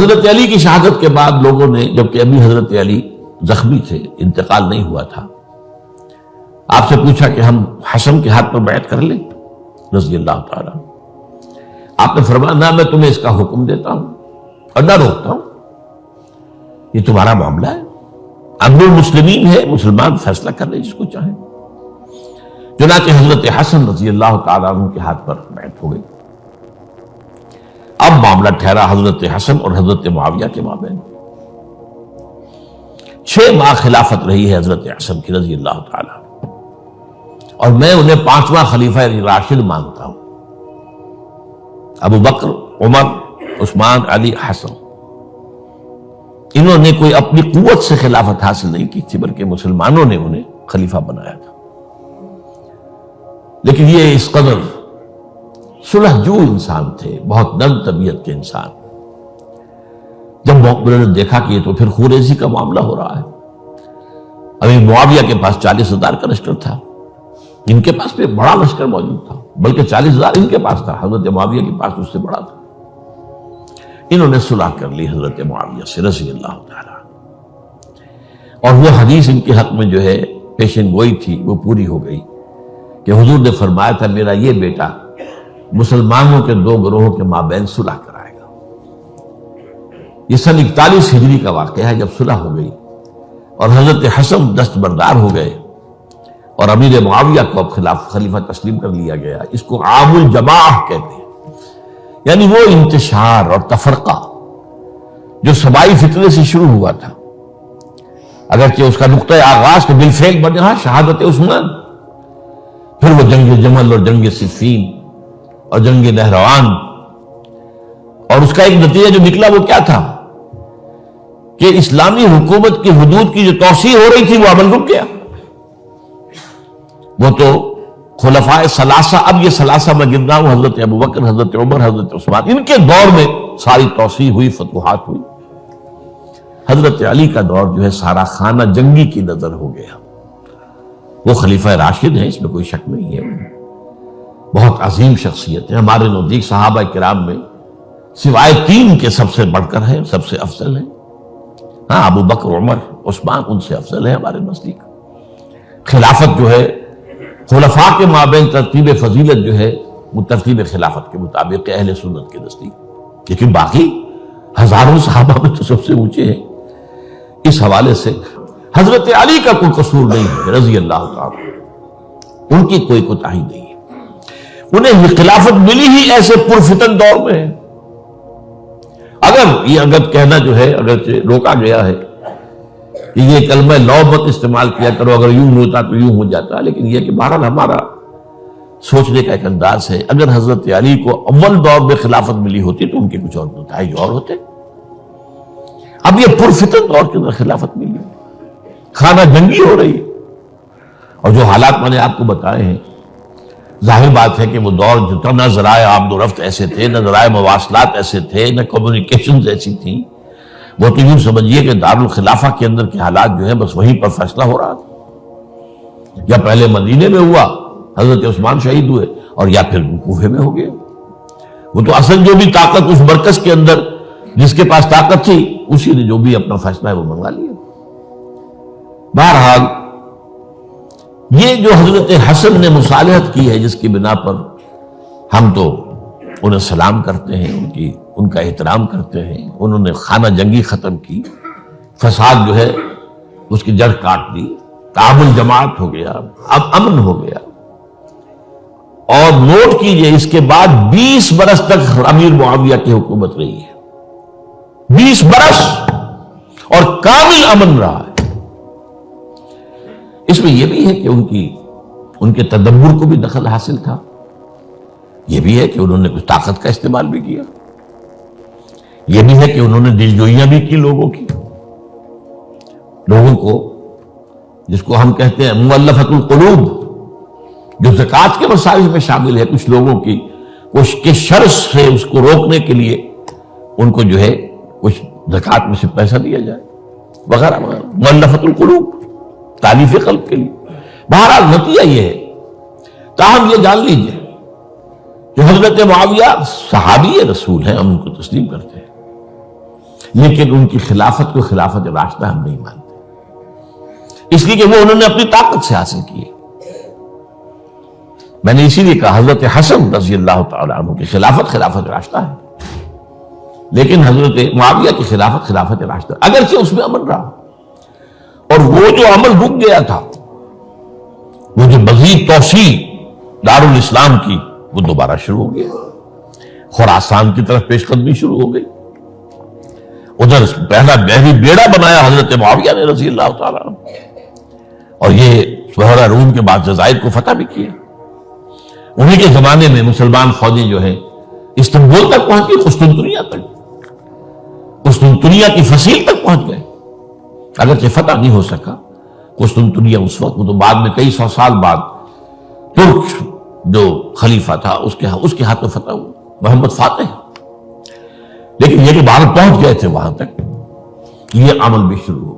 حضرت علی کی شہادت کے بعد لوگوں نے، جبکہ ابھی حضرت علی زخمی تھے، انتقال نہیں ہوا تھا، آپ سے پوچھا کہ ہم حسن کے ہاتھ پر بیعت کر لیں رضی اللہ تعالیٰ. آپ نے فرمایا نہ، میں تمہیں اس کا حکم دیتا ہوں اور نہ روکتا ہوں، یہ تمہارا معاملہ ہے، امر المسلمین ہے، مسلمان فیصلہ کر لیں جس کو چاہیں. چنانچہ حضرت حسن رضی اللہ تعالیٰ عنہ کے ہاتھ پر بیعت ہو گئی. اب معاملہ ٹھہرا حضرت حسن اور حضرت معاویہ کے مابین. 6 ماہ خلافت رہی ہے حضرت حسن کی رضی اللہ تعالیٰ عنہ، اور میں انہیں 5واں خلیفہ راشد مانتا ہوں. ابو بکر، عمر، عثمان، علی، حسن، انہوں نے کوئی اپنی قوت سے خلافت حاصل نہیں کی تھی، بلکہ مسلمانوں نے انہیں خلیفہ بنایا تھا. لیکن یہ اس قدر صلح جو انسان تھے، بہت نرم طبیعت کے انسان، جب انہوں نے دیکھا کہ یہ تو پھر خوریزی کا معاملہ ہو رہا ہے. ابھی معاویہ کے پاس 40,000 کا لشکر تھا، ان کے پاس بھی بڑا لشکر موجود تھا، بلکہ 40,000 ان کے پاس تھا، حضرت معاویہ کے پاس اس سے بڑا تھا. انہوں نے صلح کر لی حضرت معاویہ سے رضی اللہ تعالیٰ، اور وہ حدیث ان کے حق میں جو ہے پیشن گوئی تھی وہ پوری ہو گئی کہ حضور نے فرمایا تھا میرا یہ بیٹا مسلمانوں کے 2 گروہوں کے مابین صلح کرائے گا. یہ سن 41 ہجری کا واقعہ ہے جب صلح ہو گئی اور حضرت حسن دستبردار ہو گئے اور امیر معاویہ کو اب خلیفہ تسلیم کر لیا گیا. اس کو عام الجماع کہتے ہیں، یعنی وہ انتشار اور تفرقہ جو سبائی فتنے سے شروع ہوا تھا، اگرچہ اس کا نقطہ آغاز تو بالفعل بنا شہادت عثمان، پھر وہ جنگ جمل اور جنگ صفین اور جنگ نہروان، اور اس کا ایک نتیجہ جو نکلا وہ کیا تھا کہ اسلامی حکومت کی حدود کی جو توسیع ہو رہی تھی وہ عمل رک گیا. وہ تو خلفائے ثلاثہ، اب یہ ثلاثہ میں گن رہا ہوں، حضرت ابوبکر، حضرت عمر، حضرت عثمان، ان کے دور میں ساری توسیع ہوئی، فتوحات ہوئی. حضرت علی کا دور جو ہے سارا خانہ جنگی کی نظر ہو گیا. وہ خلیفہ راشد ہیں، اس میں کوئی شک نہیں ہے، بہت عظیم شخصیت ہے، ہمارے نزدیک صحابہ کرام میں سوائے 3 کے سب سے بڑھ کر ہیں، سب سے افضل ہیں. ہاں، ابو بکر، عمر، عثمان ان سے افضل ہیں ہمارے نزدیک. خلافت جو ہے خلفاء کے مابین ترتیب فضیلت جو ہے وہ ترتیب خلافت کے مطابق اہل سنت کے نزدیک، لیکن باقی ہزاروں صحابہ میں تو سب سے اونچے ہیں. اس حوالے سے حضرت علی کا کوئی قصور نہیں ہے رضی اللہ تعالی، ان کی کوئی کوتاہی نہیں ہے. انہیں یہ خلافت ملی ہی ایسے پرفتن دور میں ہے. اگر کہنا جو ہے اگر روکا گیا ہے کہ یہ کلمہ لو مت استعمال کیا کرو، اگر یوں ہوتا تو یوں ہو جاتا، لیکن یہ کہ بہرحال ہمارا سوچنے کا ایک انداز ہے. اگر حضرت علی کو اول دور میں خلافت ملی ہوتی تو ان کے کچھ اور نتائج اور ہوتے. اب یہ پرفتن دور کے اندر خلافت ملی، خانہ جنگی ہو رہی ہے، اور جو حالات میں نے آپ کو بتائے ہیں، ظاہر بات ہے کہ وہ دور جو نہ ذرائع آمد و رفت ایسے تھے، نہ ذرائع مواصلات ایسے تھے، نہ کمیونیکیشنز ایسی تھیں. وہ تو یوں سمجھیے کہ دارالخلافہ کے اندر کے حالات جو ہیں بس وہیں پر فیصلہ ہو رہا تھا. یا پہلے مدینے میں ہوا، حضرت عثمان شہید ہوئے، اور یا پھر کوفے میں ہو گیا. وہ تو اصل جو بھی طاقت اس مرکز کے اندر جس کے پاس طاقت تھی اسی نے جو بھی اپنا فیصلہ ہے وہ منگا لیا. بہرحال یہ جو حضرت حسن نے مصالحت کی ہے، جس کی بنا پر ہم تو انہیں سلام کرتے ہیں، ان کا احترام کرتے ہیں، انہوں نے خانہ جنگی ختم کی، فساد جو ہے اس کی جڑ کاٹ دی، تعامل جماعت ہو گیا، اب امن ہو گیا. اور نوٹ کیجئے اس کے بعد 20 برس تک امیر معاویہ کی حکومت رہی ہے، 20 برس، اور کامل امن رہا ہے. اس میں یہ بھی ہے کہ ان کے تدبر کو بھی دخل حاصل تھا، یہ بھی ہے کہ انہوں نے کچھ طاقت کا استعمال بھی کیا، یہ بھی ہے کہ انہوں نے دلجوئیاں بھی کی لوگوں کو، جس کو ہم کہتے ہیں مؤلفۃ القلوب، جو زکوٰۃ کے مسائل میں شامل ہے. کچھ لوگوں کی کے شر سے اس کو روکنے کے لیے ان کو جو ہے کچھ زکوٰۃ میں سے پیسہ دیا جائے وغیرہ وغیرہ، مؤلفۃ القلوب، تالیف قلب کے لیے. بہرحال نتیجہ یہ ہے. تاہم یہ جان لیجئے جو حضرت معاویہ صحابی رسول ہیں، ہم ان کو تسلیم کرتے ہیں، لیکن ان کی خلافت کو خلافت راشدہ ہم نہیں مانتے، اس لیے کہ وہ انہوں نے اپنی طاقت سے حاصل کی ہے۔ میں نے اسی لیے کہا حضرت حسن رضی اللہ تعالیٰ عنہ کی خلافت خلافت راشدہ ہے، لیکن حضرت معاویہ کی خلافت خلافت راشدہ، اگرچہ اس میں عمل رہا، اور وہ جو عمل رک گیا تھا، وہ جو مزید توسیع دارالاسلام کی، وہ دوبارہ شروع ہو گیا، خراسان کی طرف پیش قدمی شروع ہو گئی۔ ادھر پہلا بحری بیڑا بنایا حضرت معاویہ نے رضی اللہ تعالیٰ عنہ، اور یہ صحرا روم کے بعد جزائر کو فتح بھی کیا۔ انہی کے زمانے میں مسلمان فوجی جو ہیں استنبول تک پہنچ گئے، قسطنطنیہ تک، قسطنطنیہ کی فصیل تک پہنچ گئے، اگرچہ فتح نہیں ہو سکا قسطنطنیہ اس وقت، وہ تو بعد میں کئی سو سال بعد ترک جو خلیفہ تھا اس کے ہاتھوں فتح ہوا، محمد فاتح۔ لیکن یہ کہ باہر پہنچ گئے تھے وہاں تک، یہ عمل بھی شروع ہو